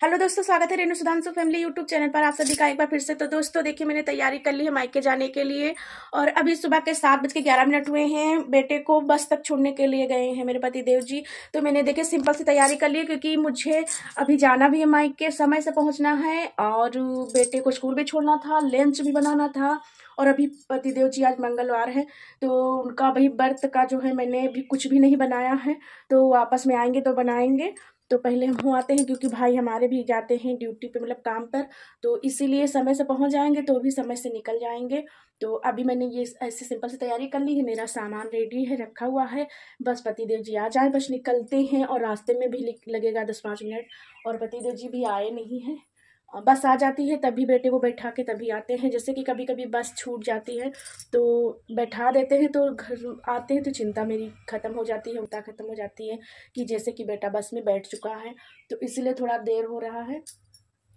Hello दोस्तों, स्वागत है Renu Sudhanshu family YouTube channel पर आप सभी का एक बार फिर से। तो दोस्तों देखिए, मैंने तैयारी कर ली है मायके जाने के लिए और अभी सुबह के 7:11 हुए हैं। बेटे को बस तक छोड़ने के लिए गए हैं मेरे पति देव जी। तो मैंने देखिए सिंपल सी तैयारी कर ली है क्योंकि मुझे अभी जाना भी है मायके, समय से पहुंचना है और बेटे को स्कूल भी छोड़ना था, लंच भी बनाना था। और अभी पति देव जी आज मंगलवार है तो उनका भाई व्रत का जो है मैंने भी कुछ भी नहीं बनाया है, तो वापस में आएंगे तो बनाएंगे। तो पहले हम आते हैं क्योंकि भाई हमारे भी जाते हैं ड्यूटी पे, मतलब काम पर, तो इसीलिए समय से पहुंच जाएंगे तो भी समय से निकल जाएंगे। तो अभी मैंने ये ऐसे सिंपल से तैयारी कर ली है, मेरा सामान रेडी है, रखा हुआ है। बस पतिदेव जी आ जाए, बस निकलते हैं और रास्ते में भी लगेगा 10-5 मिनट। और पतिदेव जी भी आए नहीं हैं, बस आ जाती है तभी बेटे को बैठा के तभी आते हैं। जैसे कि कभी कभी बस छूट जाती है तो बैठा देते हैं, तो घर आते हैं तो चिंता मेरी ख़त्म हो जाती है, उत्ता ख़त्म हो जाती है कि जैसे कि बेटा बस में बैठ चुका है। तो इसीलिए थोड़ा देर हो रहा है,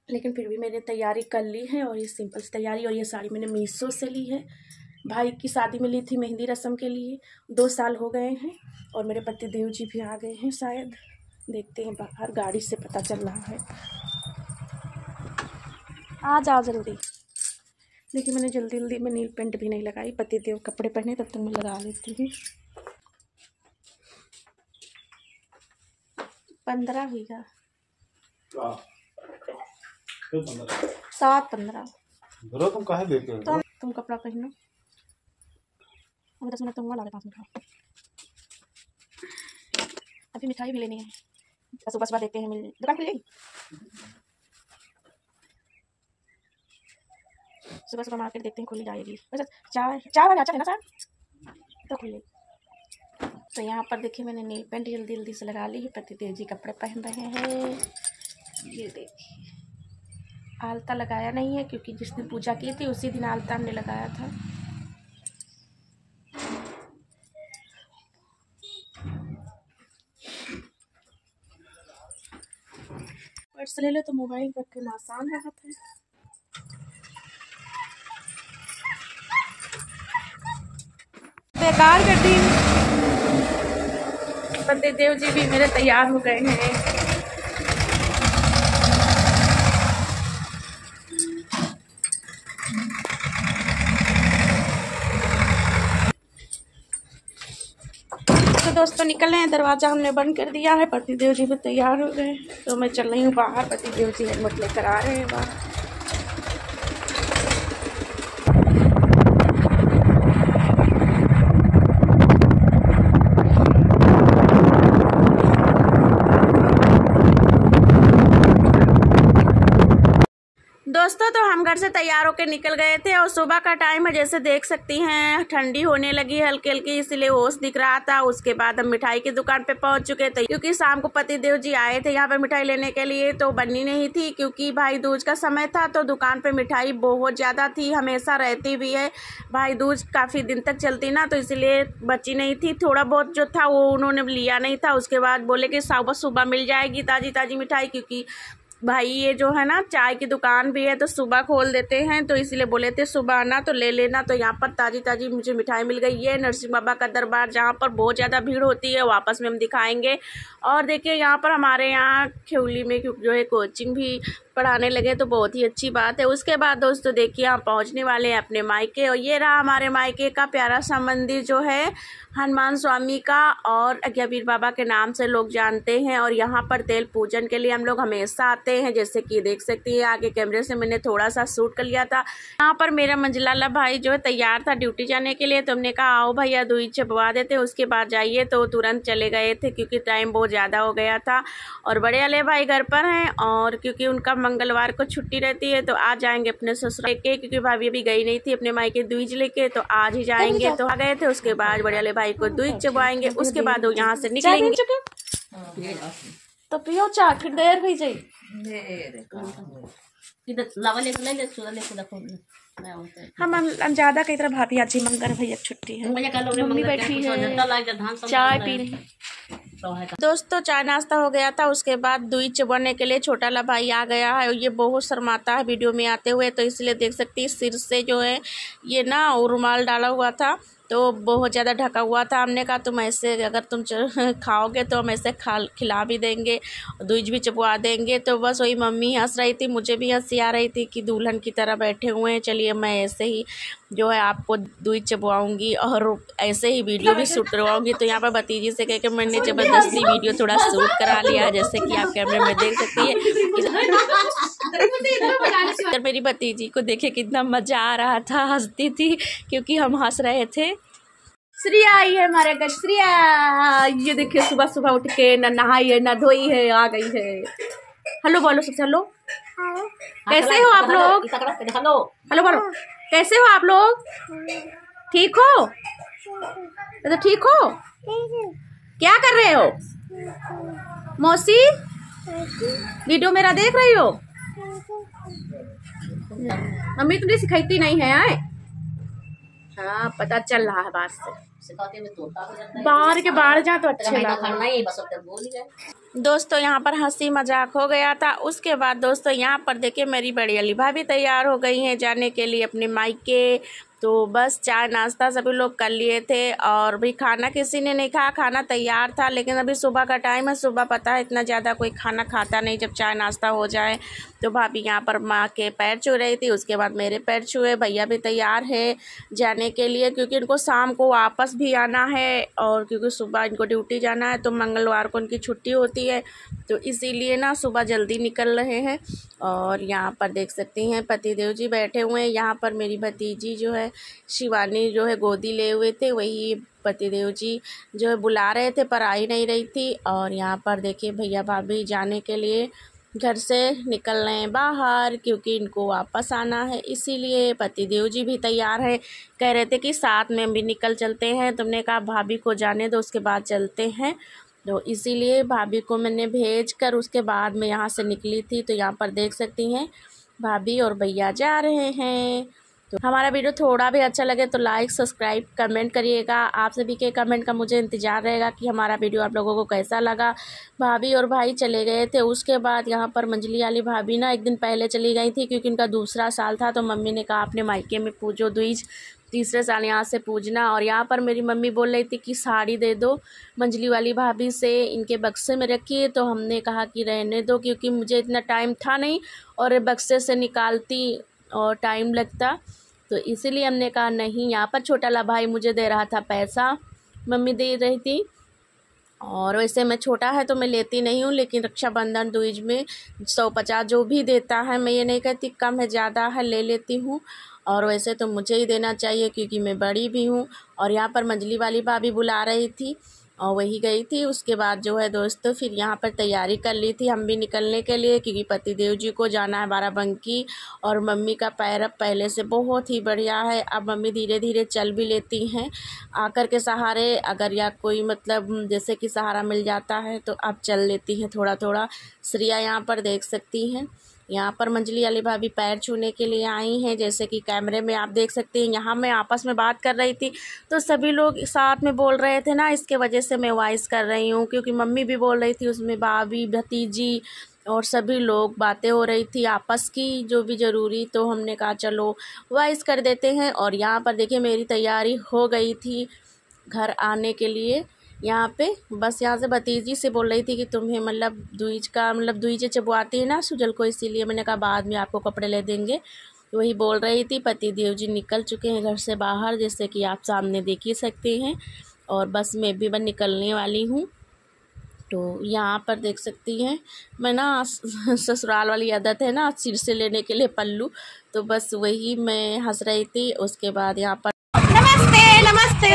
लेकिन फिर भी मैंने तैयारी कर ली है। और ये सिंपल सी तैयारी, और ये साड़ी मैंने मीशो से ली है, भाई की शादी में ली थी मेहंदी रस्म के लिए। 2 साल हो गए हैं और मेरे पति देव जी भी आ गए हैं शायद, देखते हैं बाहर, गाड़ी से पता चल रहा है। आ जाओ जल्दी। देखिए मैंने जल्दी में नील पेंट भी नहीं लगाई, पति देव कपड़े पहने तब तक मैं लगा लेती हूँ। 15 हुईगा, 7-15। तुम काहे देते हो? तो तुम कपड़ा पहनो, 10 मिनट तुम लगा 5 मिनट। अभी मिठाई भी लेनी है, सुबह सुबह देखते हैं मिल दुकान खुल गई। सुबह सुबह मार्केट देखते हैं खुल जाएगी, वैसे 4 बजे अच्छा है ना सर, तो खुल गई। तो यहाँ पर देखिए मैंने नील पेंट जल्दी से लगा ली है, पति देव जी कपड़े पहन रहे हैं। ये देखिए आलता लगाया नहीं है क्योंकि जिस दिन पूजा की थी उसी दिन आलता हमने लगाया था। पर्स ले लो तो मोबाइल रख के आसान रहा था। बेकार कर दी। पति देव जी भी मेरे तैयार हो गए हैं। तो दोस्तों निकल रहे हैं, दरवाजा हमने बंद कर दिया है, पति देव जी भी तैयार हो गए। तो मैं चल रही हूँ बाहर, पति देव जी हेलमेट लेकर आ रहे हैं बाहर। दोस्तों तो हम घर से तैयार होकर निकल गए थे और सुबह का टाइम है, जैसे देख सकती हैं ठंडी होने लगी हल्की हल्की, इसीलिए ओस दिख रहा था। उसके बाद हम मिठाई की दुकान पे पहुंच चुके थे क्योंकि शाम को पति देव जी आए थे यहाँ पे मिठाई लेने के लिए, तो बननी नहीं थी क्योंकि भाई दूज का समय था। तो दुकान पे मिठाई बहुत ज़्यादा थी, हमेशा रहती भी है, भाई दूज काफ़ी दिन तक चलती ना, तो इसलिए बची नहीं थी। थोड़ा बहुत जो था वो उन्होंने लिया नहीं था। उसके बाद बोले कि सुबह मिल जाएगी ताज़ी ताज़ी मिठाई, क्योंकि भाई ये जो है ना चाय की दुकान भी है तो सुबह खोल देते हैं, तो इसलिए बोले थे सुबह आना तो ले लेना। तो यहाँ पर ताज़ी ताज़ी मुझे मिठाई मिल गई। ये नरसिंह बाबा का दरबार जहाँ पर बहुत ज़्यादा भीड़ होती है, वापस में हम दिखाएंगे। और देखिए यहाँ पर हमारे यहाँ खिवली में जो है कोचिंग भी पढ़ाने लगे, तो बहुत ही अच्छी बात है। उसके बाद दोस्तों देखिए हम पहुँचने वाले हैं अपने मायके, और ये रहा हमारे मायके का प्यारा सा मंदिर जो है हनुमान स्वामी का और अज्ञावीर बाबा के नाम से लोग जानते हैं। और यहाँ पर तेल पूजन के लिए हम लोग हमेशा आते हैं, जैसे कि देख सकती है आगे कैमरे से मैंने थोड़ा सा शूट कर लिया था। यहाँ पर मेरा मंजलाला भाई जो है तैयार था ड्यूटी जाने के लिए, तो हमने कहा आओ भैया दूध चबवा देते उसके बाद जाइए, तो तुरंत चले गए थे क्योंकि टाइम बहुत ज़्यादा हो गया था। और बड़े वाले भाई घर पर हैं और क्योंकि उनका मंगलवार को छुट्टी रहती है तो आज जाएंगे अपने ससुराल के, क्योंकि भाभी अभी गई नहीं थी अपने मायके दूज लेके, तो आज ही जाएंगे। तो आ गए थे, उसके बाद बड़े वाले भाई को दूध चबाएंगे, उसके बाद वो यहाँ से निकलेंगे। तो पियो चाय, फिर देर हुई जाए। हम ज्यादा कई तरह भाभी आज ही मंगर भैया छुट्टी है, मम्मी बैठी है चाय पी रही। दोस्तों चाय नाश्ता हो गया था, उसके बाद दूध चबाने के लिए छोटा ला भाई आ गया है। ये बहुत शर्माता है वीडियो में आते हुए, तो इसलिए देख सकती है सिर से जो है ये ना रुमाल डाला हुआ था, तो बहुत ज़्यादा ढका हुआ था। हमने कहा तुम ऐसे अगर तुम खाओगे तो हम ऐसे खिला भी देंगे, दूज भी चबवा देंगे। तो बस वही मम्मी हंस रही थी, मुझे भी हंसी आ रही थी कि दुल्हन की तरह बैठे हुए हैं। चलिए मैं ऐसे ही जो है आपको दूध चबवाऊँगी और ऐसे ही वीडियो भी शूट करवाऊँगी। तो यहाँ पर भतीजी से कह के मैंने ज़बरदस्ती वीडियो थोड़ा शूट करा लिया, जैसे कि आप कैमरे में देख सकती है। मेरी भतीजी को देखे कितना मज़ा आ रहा था, हंसती थी क्योंकि हम हंस रहे थे। श्रिया आई है हमारे घर। श्रिया ये देखिए सुबह सुबह उठ के ना नहाई है ना धोई है, आ गई है। हेलो बोलो सबसे, हेलो कैसे हो आप लोग? हेलो बोलो, कैसे हो आप लोग? ठीक हो? तो ठीक हो? क्या कर रहे हो? मौसी वीडियो मेरा देख रही हो? मम्मी तुमने सिखाती नहीं है आए? हाँ पता चल रहा है बात से, बाहर के बाहर जा तो अच्छे लगा। दोस्तों यहाँ पर हंसी मजाक हो गया था। उसके बाद दोस्तों यहाँ पर देखिए मेरी बड़ी वाली भाभी तैयार हो गई हैं जाने के लिए अपने मायके। तो बस चाय नाश्ता सभी लोग कर लिए थे और भी खाना किसी ने नहीं खाया, खाना तैयार था। लेकिन अभी सुबह का टाइम है, सुबह पता है इतना ज़्यादा कोई खाना खाता नहीं जब चाय नाश्ता हो जाए। तो भाभी यहाँ पर माँ के पैर छू रही थी, उसके बाद मेरे पैर छुए। भैया भी तैयार है जाने के लिए क्योंकि इनको शाम को वापस भी आना है और क्योंकि सुबह इनको ड्यूटी जाना है तो मंगलवार को उनकी छुट्टी होती है, तो इसीलिए ना सुबह जल्दी निकल रहे हैं। और यहाँ पर देख सकती हैं पतिदेव जी बैठे हुए हैं। यहाँ पर मेरी भतीजी जो है शिवानी जो है गोदी ले हुए थे, वही पतिदेव जी जो है बुला रहे थे पर आ ही नहीं रही थी। और यहाँ पर देखिए भैया भाभी जाने के लिए घर से निकल रहे हैं बाहर क्योंकि इनको वापस आना है, इसीलिए पतिदेव जी भी तैयार हैं। कह रहे थे कि साथ में भी निकल चलते हैं, तुमने कहा भाभी को जाने दो उसके बाद चलते हैं। तो इसीलिए भाभी को मैंने भेज कर उसके बाद मैं यहाँ से निकली थी। तो यहाँ पर देख सकती हैं भाभी और भैया जा रहे हैं। तो हमारा वीडियो थोड़ा भी अच्छा लगे तो लाइक सब्सक्राइब कमेंट करिएगा। आप सभी के कमेंट का मुझे इंतज़ार रहेगा कि हमारा वीडियो आप लोगों को कैसा लगा। भाभी और भाई चले गए थे, उसके बाद यहाँ पर मंजली वाली भाभी ना एक दिन पहले चली गई थी क्योंकि उनका दूसरा साल था। तो मम्मी ने कहा अपने मायके में पूजो दूज, तीसरे साल यहाँ से पूजना। और यहाँ पर मेरी मम्मी बोल रही थी कि साड़ी दे दो मंजली वाली भाभी से, इनके बक्से में रखिए। तो हमने कहा कि रहने दो क्योंकि मुझे इतना टाइम था नहीं और बक्से से निकालती और टाइम लगता, तो इसीलिए हमने कहा नहीं। यहाँ पर छोटा ला भाई मुझे दे रहा था पैसा, मम्मी दे रही थी। और वैसे मैं छोटा है तो मैं लेती नहीं हूँ, लेकिन रक्षाबंधन दूज में 150 जो भी देता है, मैं ये नहीं कहती कम है ज़्यादा है, ले लेती हूँ। और वैसे तो मुझे ही देना चाहिए क्योंकि मैं बड़ी भी हूँ। और यहाँ पर मंजली वाली भाभी बुला रही थी और वही गई थी। उसके बाद जो है दोस्तों फिर यहाँ पर तैयारी कर ली थी हम भी निकलने के लिए क्योंकि पतिदेव जी को जाना है बाराबंकी। और मम्मी का पैर अब पहले से बहुत ही बढ़िया है, अब मम्मी धीरे धीरे चल भी लेती हैं आकर के सहारे। अगर या कोई मतलब जैसे कि सहारा मिल जाता है तो अब चल लेती हैं थोड़ा थोड़ा। श्रिया यहाँ पर देख सकती हैं, यहाँ पर मंजली वाली भाभी पैर छूने के लिए आई हैं, जैसे कि कैमरे में आप देख सकते हैं। यहाँ मैं आपस में बात कर रही थी तो सभी लोग साथ में बोल रहे थे ना, इसके वजह से मैं वॉइस कर रही हूँ क्योंकि मम्मी भी बोल रही थी उसमें, भाभी भतीजी और सभी लोग बातें हो रही थी आपस की जो भी ज़रूरी। तो हमने कहा चलो वॉइस कर देते हैं। और यहाँ पर देखिए मेरी तैयारी हो गई थी घर आने के लिए। यहाँ पे बस यहाँ से भतीजी से बोल रही थी कि तुम्हें मतलब दूज का मतलब दूज चबवाती है ना सुजल को, इसीलिए मैंने कहा बाद में आपको कपड़े ले देंगे, वही बोल रही थी। पतिदेव जी निकल चुके हैं घर से बाहर, जैसे कि आप सामने देख ही सकते हैं। और बस मैं भी बस निकलने वाली हूँ। तो यहाँ पर देख सकती हैं मैं ना ससुराल वाली आदत है ना सिर से लेने के लिए पल्लू, तो बस वही मैं हंस रही थी। उसके बाद यहाँ पर नमस्ते नमस्ते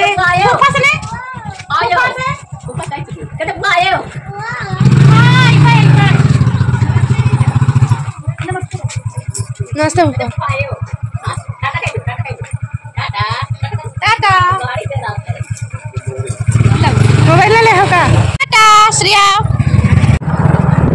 मोबाइल ले होगा। टाटा श्रिया।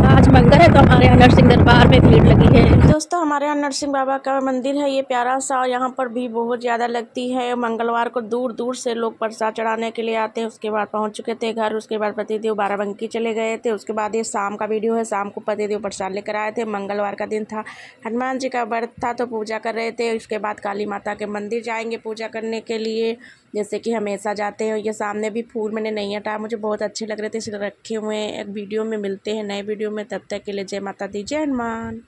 आज मंगल है तो हमारे यहाँ नरसिंह दरबार में भीड़ लगी है। तो दोस्तों हमारे यहाँ नरसिंह बाबा का मंदिर है, ये प्यारा सा, और यहाँ पर भी बहुत ज़्यादा लगती है। मंगलवार को दूर दूर से लोग प्रसाद चढ़ाने के लिए आते हैं। उसके बाद पहुँच चुके थे घर। उसके बाद पतिदेव बाराबंकी चले गए थे। उसके बाद ये शाम का वीडियो है। शाम को पतिदेव प्रसाद लेकर आए थे। मंगलवार का दिन था, हनुमान जी का व्रत था, तो पूजा कर रहे थे। उसके बाद काली माता के मंदिर जाएंगे पूजा करने के लिए, जैसे कि हमेशा जाते हैं। ये सामने भी फूल मैंने नहीं हटाया, मुझे बहुत अच्छे लग रहे थे इसलिए रखे हुए हैं। एक वीडियो में मिलते हैं नए वीडियो में, तब तक के लिए जय माता दी, जय हनुमान।